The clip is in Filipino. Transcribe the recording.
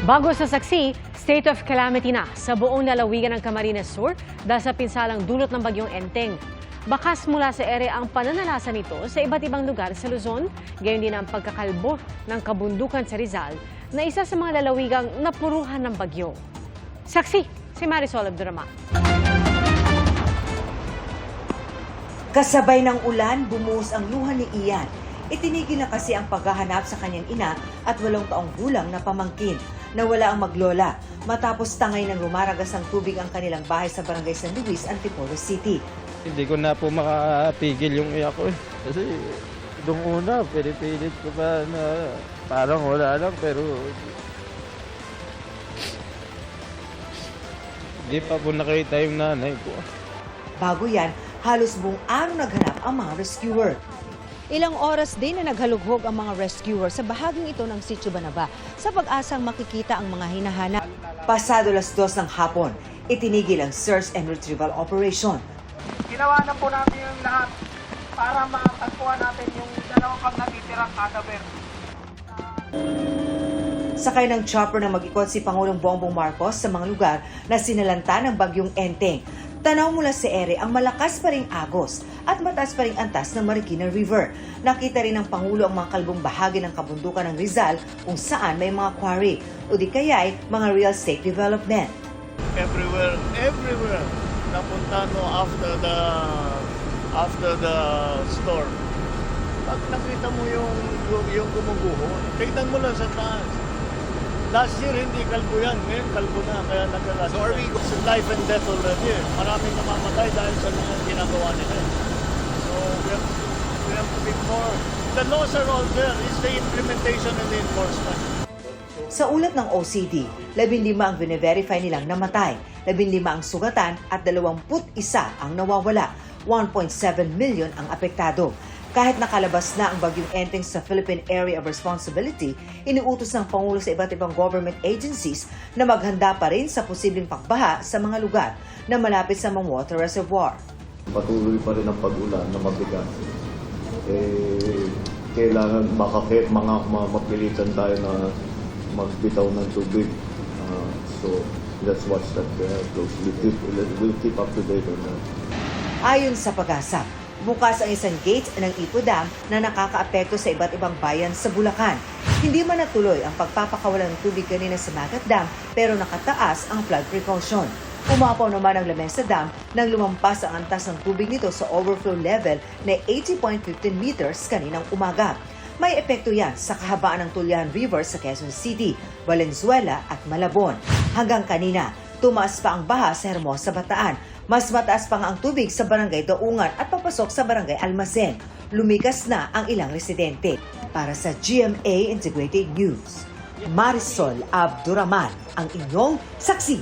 Bago sa saksi, state of calamity na sa buong lalawigan ng Camarines Sur dahil sa pinsalang dulot ng bagyong Enteng. Bakas mula sa ere ang pananalasa nito sa iba't ibang lugar sa Luzon, gayon din ang pagkakalbo ng kabundukan sa Rizal na isa sa mga lalawigang napuruhan ng bagyo. Saksi, si Marisol Abduraman. Kasabay ng ulan, bumuhos ang luha ni Ian. Itinigil na kasi ang paghahanap sa kanyang ina at 8 taong gulang na pamangkin. Nawala ang maglola matapos tangay ng lumaragas ang tubig ang kanilang bahay sa Barangay San Luis, Antipolo City. Hindi ko na po makapigil yung iyak ko. Kasi doon una, pinipilit ko pa na parang wala lang pero hindi pa po nakita yung nanay ko. Bago yan, halos buong araw naghanap ang mga rescuer. Ilang oras din na naghalughog ang mga rescuer sa bahaging ito ng Sitio Banaba sa pag-asang makikita ang mga hinahanap. Pasado 2:00 ng hapon, itinigil ang search and retrieval operation. Ginawa na po natin yung lahat para matagpuan natin yung 2 pang natitirang cadaver. Sakay ng chopper na mag-ikot si Pangulong Bongbong Marcos sa mga lugar na sinalanta ng bagyong Enteng. Tanaw mula sa ere ang malakas pa ring agos at mataas pa ring antas ng Marikina River. Nakita rin ng Pangulo ang mga kalbong bahagi ng kabundukan ng Rizal kung saan may mga quarry o di kaya'y mga real estate development. Everywhere napunta no after the storm. Pag nakita mo yung gumuguho, tignan mo lang sa taas. Last year hindi kalbo yan, ngayon kalbo na kaya nagkalas. So are we it's life and death already? Maraming namamatay dahil sa mga ginagawa nila. So we have to be more. The laws are all there. It's the implementation and the enforcement. Sa ulat ng OCD, 15 ang bine-verify nilang namatay, 15 ang sugatan at 21 ang nawawala. 1.7 million ang apektado. Kahit nakalabas na ang bagyong Enteng sa Philippine Area of Responsibility, iniutos ng Pangulo sa iba't ibang government agencies na maghanda pa rin sa posibleng pagbaha sa mga lugar na malapit sa mga water reservoir. Patuloy pa rin ang pag-ulan na mabigat. Kailangan mapilitan tayo na magbitaw ng tubig. So let's watch that closely. We'll keep up to date on that. Ayon sa Pag-asa, bukas ang isang gate ng Ipo Dam na nakakaapekto sa iba't ibang bayan sa Bulacan. Hindi man natuloy ang pagpapakawalan ng tubig kanina sa Magat Dam pero nakataas ang flood precaution. Umapaw naman ang Lamesa Dam nang lumampas ang antas ng tubig nito sa overflow level na 80.15 meters kaninang umaga. May epekto yan sa kahabaan ng Tulyan River sa Quezon City, Valenzuela at Malabon. Hanggang kanina, tumaas pa ang baha sa Hermosa, Bataan. Mas mataas pa nga ang tubig sa Barangay Daungan at papasok sa Barangay Almacen. Lumigas na ang ilang residente. Para sa GMA Integrated News, Marisol Abduraman, ang inyong saksi.